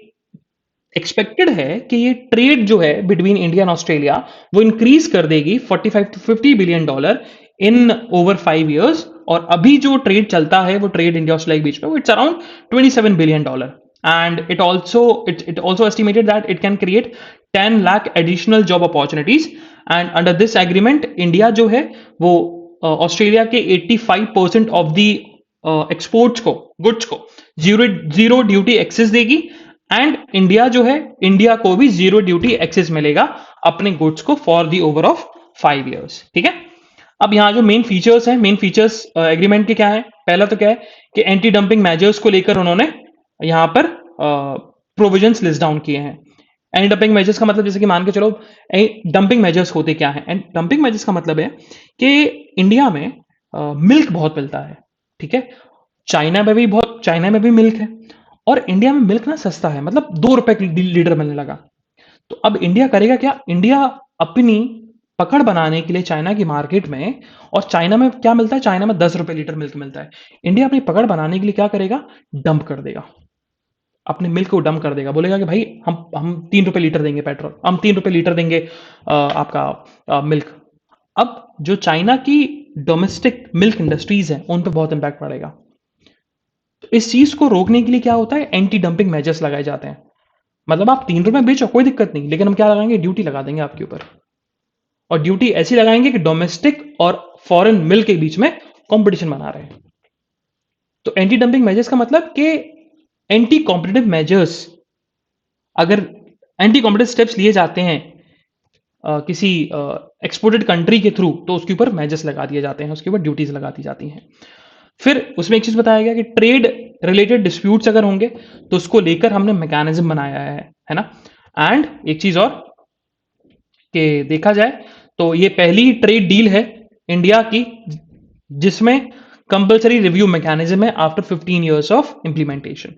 एक्सपेक्टेड है कि ये ट्रेड जो है बिटवीन इंडिया एंड ऑस्ट्रेलिया वो इंक्रीज कर देगी 45 to 50 billion dollar in over 5 years। और अभी जो ट्रेड चलता है वो ट्रेड इंडिया ऑस्ट्रेलिया के बीच में, वो it's around 27 billion dollar. And it also estimated that it can create 10 lakh additional job opportunities। And under this agreement India जो है वो ऑस्ट्रेलिया के 85% ऑफ द एक्सपोर्ट्स को, गुड्स को जीरो ड्यूटी एक्सेस देगी। एंड इंडिया जो है, India को भी जीरो ड्यूटी एक्सेस मिलेगा अपने गुड्स को for the over of 5 years, ठीक है। अब यहां जो मेन फीचर्स हैं, मेन फीचर्स एग्रीमेंट के क्या है, पहला तो क्या है कि एंटी डंपिंग मेजर्स को लेकर उन्होंने यहां पर प्रोविजंस लिस्ट डाउन किए हैं। एंटी डंपिंग मेजर्स का मतलब जैसे कि मान के चलो, डंपिंग मेजर्स होते क्या है, एंड डंपिंग मेजर्स का मतलब है कि इंडिया में मिल्क बहुत मिलता है, ठीक है। चाइना में भी मिल्क है, और इंडिया में मिल्क ना सस्ता है, मतलब 2 रुपए लीटर मिलने लगा। तो अब इंडिया करेगा क्या, इंडिया अपनी पकड़ बनाने के लिए चाइना की मार्केट में, और चाइना में क्या मिलता है, चाइना में 10 रुपए लीटर मिल्क मिलता है, इंडिया अपनी पकड़ बनाने के लिए क्या करेगा, डंप कर देगा, अपने मिल्क को डंप कर देगा, बोलेगा कि भाई हम 3 रुपए लीटर देंगे पेट्रोल, हम 3 रुपए लीटर देंगे आपका मिल्क। अब जो चाइना की डोमेस्टिक मिल्क इंडस्ट्रीज है उन पर बहुत इंपैक्ट पड़ेगा। तो इस चीज को रोकने के लिए क्या होता है, एंटी डंपिंग मेजर्स लगाए जाते हैं। मतलब आप 3 रुपए में बेचो कोई दिक्कत नहीं, लेकिन हम क्या लगाएंगे, ड्यूटी लगा देंगे आपके ऊपर, और ड्यूटी ऐसी लगाएंगे कि डोमेस्टिक और फॉरेन मिल्क के बीच में कंपटीशन बना रहे हैं। तो एंटी डंपिंग मेजर्स का मतलब कि एंटी कॉम्पिटिटिव मेजर्स, अगर एंटी कॉम्पिटिटिव स्टेप्स लिए जाते हैं किसी एक्सपोर्टेड कंट्री के थ्रू, तो उसके ऊपर मेजर्स लगा दिए जाते हैं, उसके ऊपर ड्यूटीज लगा दी जाती हैं। फिर उसमें एक चीज बताया गया कि ट्रेड रिलेटेड डिस्प्यूट्स अगर होंगे तो उसको लेकर हमने मैकेनिज्म बनाया है ना। एंड एक चीज और कि देखा जाए तो ये पहली ट्रेड डील है इंडिया की जिसमें कंपलसरी रिव्यू मैकेनिज्म है आफ्टर 15 years ऑफ इंप्लीमेंटेशन।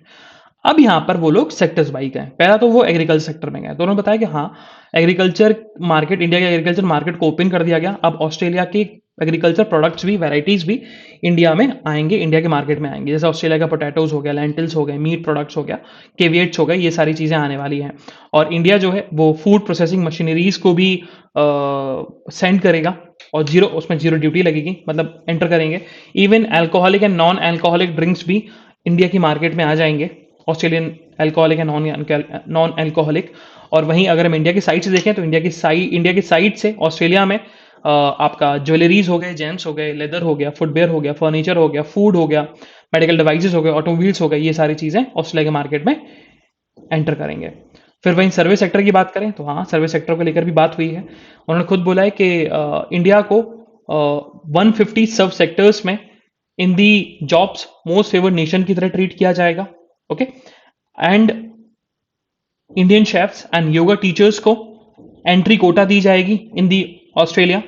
अब यहां पर वो लोग सेक्टर्स बाई गए, पहला तो वो एग्रीकल्चर सेक्टर में गए, तो उन्होंने बताया कि हाँ एग्रीकल्चर मार्केट, इंडिया के एग्रीकल्चर मार्केट को ओपन कर दिया गया। अब ऑस्ट्रेलिया के एग्रीकल्चर प्रोडक्ट्स भी, वेराइटीज भी इंडिया में आएंगे, इंडिया के मार्केट में आएंगे, जैसे ऑस्ट्रेलिया का पोटैटोज हो गया, लेंटिल्स हो गए, मीट प्रोडक्ट्स हो गया, केविएट्स हो गए, ये सारी चीजें आने वाली हैं। और इंडिया जो है वो फूड प्रोसेसिंग मशीनरीज को भी सेंड करेगा, और उसमें जीरो ड्यूटी लगेगी, मतलब एंटर करेंगे। Even alcoholic and non alcoholic drinks भी इंडिया की मार्केट में आ जाएंगे, Australian alcoholic and non alcoholic. और वहीं अगर हम इंडिया की साइड से देखें तो इंडिया की साइड से ऑस्ट्रेलिया में आपका ज्वेलरीज हो गए, जेम्स हो गए, लेदर हो गया, फुटवेयर हो गया, फर्नीचर हो गया, फूड हो गया, मेडिकल डिवाइसेस हो गए, ऑटोमोबाइल्स हो गए, ये सारी चीजें ऑस्ट्रेलिया के मार्केट में एंटर करेंगे। फिर वहीं सर्विस सेक्टर की बात करें तो हाँ, सर्विस सेक्टर को लेकर भी बात हुई है। उन्होंने खुद बोला है कि इंडिया को 150 सब सेक्टर्स में in the jobs most favoured nation की तरह ट्रीट किया जाएगा। Okay, and Indian chefs and yoga teachers को एंट्री कोटा दी जाएगी in the Australia.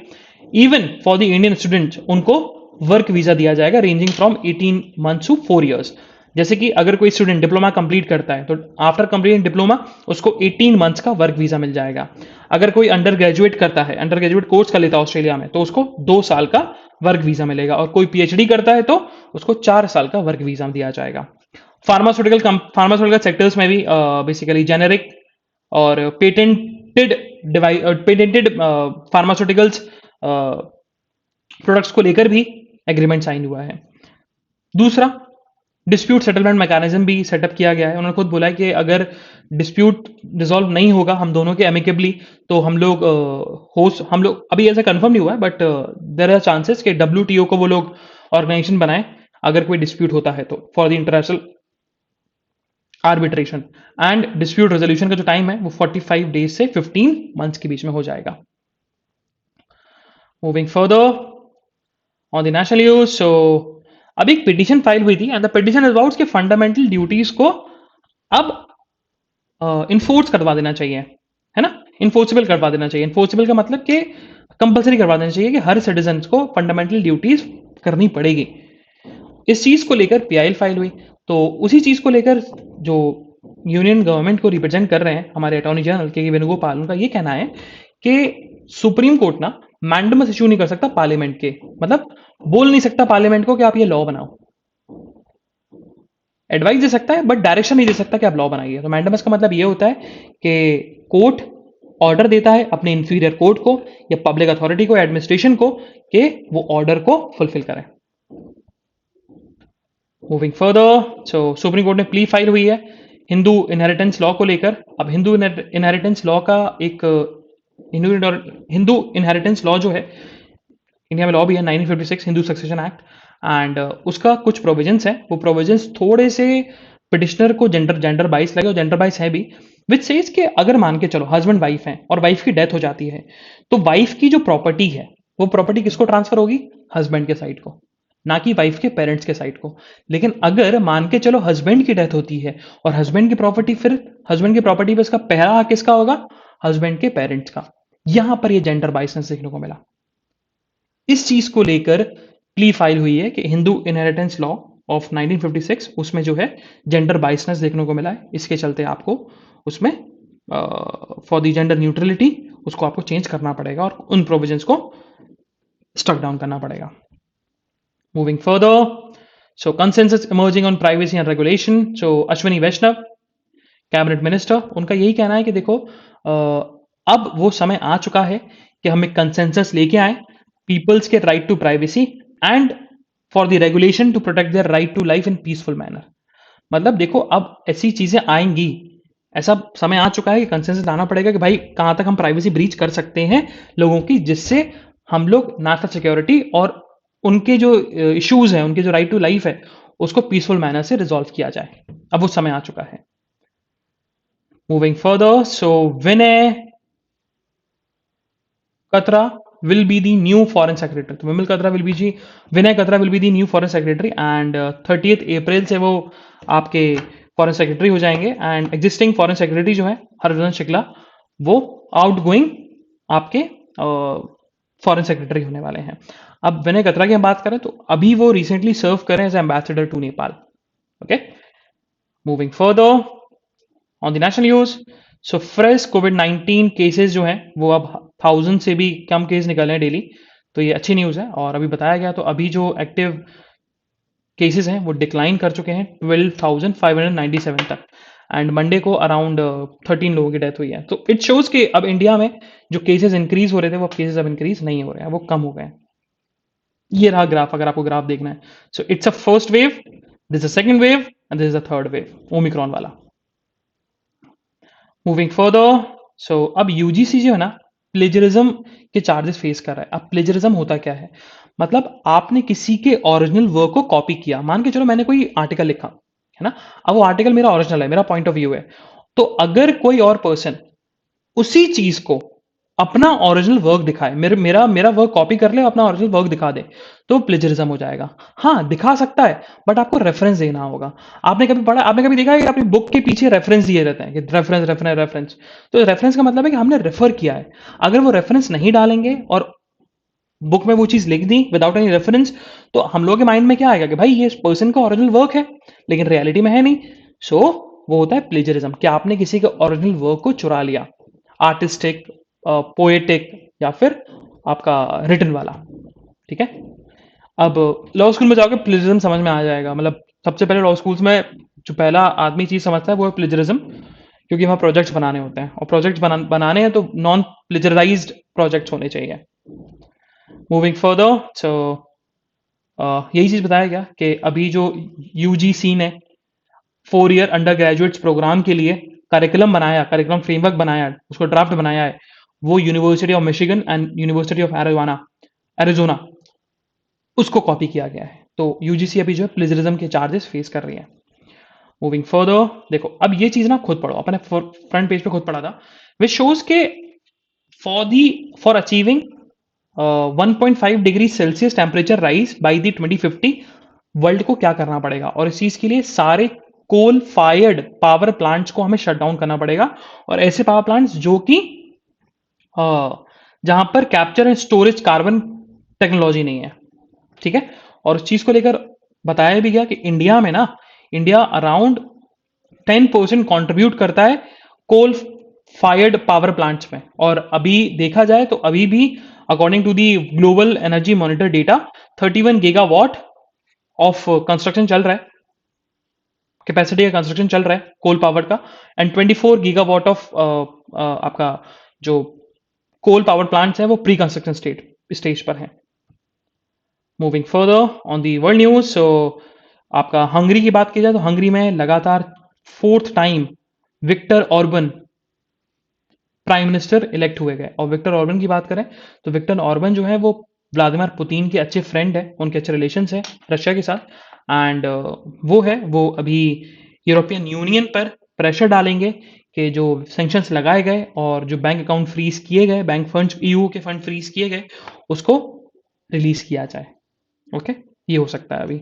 Even for the Indian student उनको वर्क वीजा दिया जाएगा ranging from 18 months to 4 years. जैसे कि अगर कोई स्टूडेंट डिप्लोमा कंप्लीट करता है तो आफ्टर कंप्लीट डिप्लोमा उसको 18 मंथ्स का वर्क वीजा मिल जाएगा। अगर कोई अंडर ग्रेजुएट करता है, अंडर ग्रेजुएट कोर्स कर लेता है ऑस्ट्रेलिया में, तो उसको 2 साल का वर्क वीजा मिलेगा। और कोई पीएचडी करता है तो उसको 4 साल का वर्क वीजा दिया जाएगा। फार्मास्यूटिकल सेक्टर्स में भी बेसिकली जेनेरिक और पेटेंटेड फार्मास्यूटिकल्स प्रोडक्ट्स को लेकर भी एग्रीमेंट साइन हुआ है। दूसरा, डिस्प्यूट सेटलमेंट मैकेनिज्म भी सेटअप किया गया है। उन्होंने खुद बोला है कि अगर डिस्प्यूट रिजॉल्व नहीं होगा हम दोनों के एमिकेबली, तो हम लोग अभी ऐसा कंफर्म नहीं हुआ है, बट देयर आर चांसेस कि WTO को वो लोग ऑर्गेनाइजेशन बनाए अगर कोई डिस्प्यूट होता है तो, for the international arbitration. And dispute resolution का जो टाइम है वो 45 डेज से 15 मंथ्स के बीच में हो जाएगा। Moving further on the national news, so अब एक पिटीशन फाइल हुई थी and the petition is about के फंडामेंटल ड्यूटीज को अब इन्फोर्स करवा देना चाहिए, है ना, इन्फोर्सेबल करवा देना चाहिए। इन्फोर्सेबल का मतलब कि कंपलसरी करवा देना चाहिए कि हर सिटीजन को फंडामेंटल ड्यूटीज करनी पड़ेगी। इस चीज को लेकर पीआईएल फाइल हुई। तो उसी चीज को लेकर जो यूनियन गवर्नमेंट को रिप्रेजेंट कर रहे हैं हमारे अटॉर्नी जनरल के वेणुगोपाल, उनका ये कहना है कि सुप्रीम कोर्ट ना मैंडेमस इशू नहीं कर सकता पार्लियामेंट के, मतलब बोल नहीं सकता पार्लियामेंट को कि आप ये लॉ बनाओ। एडवाइस दे सकता है बट डायरेक्शन नहीं दे सकता कि आप लॉ बनाइए। तो मैंडेमस का मतलब ये होता है कि कोर्ट ऑर्डर देता है अपने इंफीरियर कोर्ट को या पब्लिक अथॉरिटी को, एडमिनिस्ट्रेशन को, कि वो ऑर्डर को फुलफिल करें। मूविंग फर्दर, सो सुप्रीम कोर्ट में प्ली फाइल हुई है हिंदू इनहेरिटेंस लॉ को लेकर। अब हिंदू इनहेरिटेंस लॉ का एक हिंदू इनहेरिटेंस लॉ जो है इंडिया में लॉ भी है 1956 हिंदू सक्सेशन एक्ट, एंड उसका कुछ प्रोविजंस है। वो प्रोविजंस थोड़े से पिटिशनर को जेंडर बाइस लगे, और जेंडर बाइस है भी, विच सेज कि अगर मान के चलो हस्बैंड वाइफ है और वाइफ की डेथ हो जाती है तो वाइफ की जो प्रॉपर्टी है वो प्रॉपर्टी किसको ट्रांसफर होगी? हस्बैंड के साइड को, ना कि वाइफ के पेरेंट्स के साइड को। लेकिन अगर मान के चलो हस्बैंड की डेथ होती है और हस्बैंड की प्रॉपर्टी, फिर हस्बैंड की प्रॉपर्टी पे इसका पहला हक किसका होगा? हस्बैंड के पेरेंट्स का। यहां पर ये जेंडर बाइसनेस देखने को मिला। इस चीज को लेकर प्ली फाइल हुई है कि हिंदू इनहेरिटेंस लॉ ऑफ 1956 उसमें जो है जेंडर बाइसनेस देखने को मिला है। इसके चलते आपको उसमें फॉर द जेंडर न्यूट्रलिटी उसको आपको चेंज करना पड़ेगा और उन प्रोविजंस को स्ट्रक डाउन करना पड़ेगा। Moving further, so consensus emerging on privacy and regulation. So Ashwini Vaishnaw cabinet minister, उनका यही कहना है कि देखो अब वो समय आ चुका है कि हम एक कंसेंसस लेके आए पीपल्स के right to privacy and for the regulation to protect their right to life in peaceful manner. मतलब देखो अब ऐसी चीजें आएंगी, ऐसा समय आ चुका है कि कंसेंसस लाना पड़ेगा कि भाई कहां तक हम प्राइवेसी ब्रीच कर सकते हैं लोगों की, जिससे हम लोग नेशनल सिक्योरिटी और उनके जो इश्यूज हैं, उनके जो राइट टू लाइफ है उसको पीसफुल मैनर से रिजॉल्व किया जाए। अब वो समय आ चुका है। मूविंग फर्दर, सो विनय कतरा will be the new foreign secretary। तो विनय कतरा will be the new foreign secretary and 30th अप्रैल से वो आपके फॉरेन सेक्रेटरी हो जाएंगे। एंड एग्जिस्टिंग फॉरेन सेक्रेटरी जो है हरभजन शुक्ला वो आउटगोइंग आपके फॉरेन सेक्रेटरी होने वाले हैं। अब विनय कतरा की हम बात करें तो अभी वो रिसेंटली सर्व करें as ambassador to Nepal. Okay, moving further on the national news, so fresh कोविड-19 केसेस जो हैं वो अब 1000 से भी कम केस निकल हैं डेली। तो ये अच्छी न्यूज़ है। और अभी बताया गया तो अभी जो एक्टिव केसेस हैं वो डिक्लाइन कर चुके हैं 12,597 तक। एंड मंडे को अराउंड 13 लोगों की डेथ हुई है। तो इट शोज कि अब इंडिया में जो केसेस इंक्रीज हो रहे थे वो अब केसेस अब इंक्रीज नहीं हो रहे हैं, वो कम हो गए हैं। ये रहा ग्राफ, अगर आपको ग्राफ देखना है। So it's a first wave, this a second wave and this is a third wave, Omicron वाला। मूविंग फर्दर, सो अब यूजीसी जो है ना प्लेजरिज्म के चार्जेस फेस कर रहा है। अब प्लेजरिज्म होता क्या है? मतलब आपने किसी के ओरिजिनल वर्क को कॉपी किया। मान के चलो मैंने कोई आर्टिकल लिखा है ना, अब वो आर्टिकल मेरा ओरिजिनल है, मेरा पॉइंट ऑफ व्यू है, तो अगर कोई और पर्सन उसी चीज को अपना ओरिजिनल वर्क दिखाए, मेरा मेरा वर्क कॉपी कर ले, अपना ओरिजिनल वर्क दिखा दे, तो प्लेजरिज्म हो जाएगा। हाँ, दिखा सकता है, बट आपको रेफरेंस देना होगा। आपने कभी पढ़ा, आपने कभी देखा है कि अपनी बुक के पीछे रेफरेंस दिए रहते हैं कि रेफरेंस रेफरेंस रेफरेंस। तो रेफरेंस का मतलब है कि हमने रेफर किया है। अगर वो रेफरेंस नहीं डालेंगे और बुक में वो चीज लिख दी विदाउट एनी रेफरेंस, तो हम लोगों के माइंड में क्या आएगा कि भाई ये इस पर्सन का ओरिजिनल वर्क है, लेकिन रियलिटी में है नहीं। सो वो होता है प्लेजरिज्म, कि आपने किसी के ओरिजिनल वर्क को चुरा लिया, आर्टिस्टिक, पोएटिक, या फिर आपका रिटन वाला। ठीक है। अब लॉ स्कूल में जाओगे प्लेजरिज्म समझ में आ जाएगा। मतलब सबसे पहले लॉ स्कूल्स में जो पहला आदमी चीज समझता है वो है प्लेजरिज्म, क्योंकि वहाँ प्रोजेक्ट्स बनाने होते हैं, और प्रोजेक्ट्स बनाने हैं तो नॉन प्लेजराइज्ड प्रोजेक्ट्स होने चाहिए। मूविंग फर्दर, सो यही चीज बताया गया कि अभी जो यूजीसी ने 4 ईयर अंडर ग्रेजुएट्स प्रोग्राम के लिए करिकुलम बनाया, करिकुलम फ्रेमवर्क बनाया, उसको ड्राफ्ट बनाया है, वो university of Michigan and university of Arizona Arizona उसको कॉपी किया गया है। तो यूजीसी अभी जो है प्लेजरिज्म के चार्जेस फेस कर रही है। मूविंग फर्दर, देखो अब ये चीज ना खुद पढ़ो, अपने फ्रंट पेज पे खुद पढ़ा था, विच शोज के for achieving 1.5 degree Celsius temperature rise by the 2050 world को क्या करना पड़ेगा। और इस चीज के लिए सारे कोल फायर्ड पावर प्लांट्स को हमें शट डाउन करना पड़ेगा, और ऐसे पावर प्लांट्स जो कि जहां पर capture and storage carbon technology नहीं है। ठीक है। और उस चीज को लेकर बताया भी गया कि इंडिया में ना, इंडिया अराउंड 10% कंट्रीब्यूट करता है कोल फायर्ड पावर प्लांट्स में। और अभी देखा जाए तो अभी भी according to the Global Energy Monitor data 31 gigawatt of construction चल रहा है, कैपेसिटी का कंस्ट्रक्शन चल रहा है कोल पावर का, एंड 24 गीगावाट ऑफ आपका जो कोल पावर प्लांट्स है वो प्री कंस्ट्रक्शन स्टेज पर है। Moving further on the world news, so आपका हंगरी की बात की जाए तो हंगरी में लगातार 4th time Viktor Orban prime minister elect हुए गए। और विक्टर ऑर्बन की बात करें तो विक्टर ऑर्बन जो है वो व्लादिमीर पुतिन के अच्छे फ्रेंड है, उनके अच्छे रिलेशन है रशिया के साथ। एंड वो अभी यूरोपियन यूनियन पर प्रेशर डालेंगे कि जो सेंक्शंस लगाए गए और जो बैंक अकाउंट फ्रीज किए गए, बैंक फंड ईयू के फंड फ्रीज किए गए, उसको रिलीज किया जाए। ओके, ये हो सकता है अभी।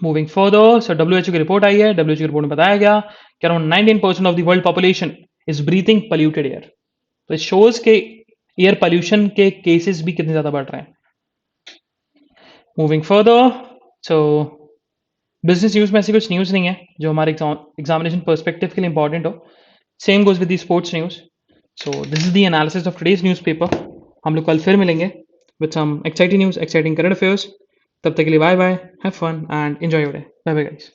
मूविंग फर्दर, सो डब्ल्यूएचओ की रिपोर्ट आई है। डब्ल्यूएचओ की रिपोर्ट में बताया गया कि around 19% of the world population is breathing polluted air. तो इट शोज के एयर पोल्यूशन के केसेस भी कितने ज्यादा बढ़ रहे हैं। मूविंग फर्दर, सो बिजनेस न्यूज में ऐसी कुछ न्यूज नहीं है जो हमारे एग्जामिनेशन पर्सपेक्टिव के लिए इंपॉर्टेंट हो। Same goes with the sports news. So this is the analysis of today's newspaper. हम लोग कल फिर मिलेंगे with some exciting news, exciting current affairs. तब तक के लिए bye bye, have fun and enjoy your day. Bye bye guys.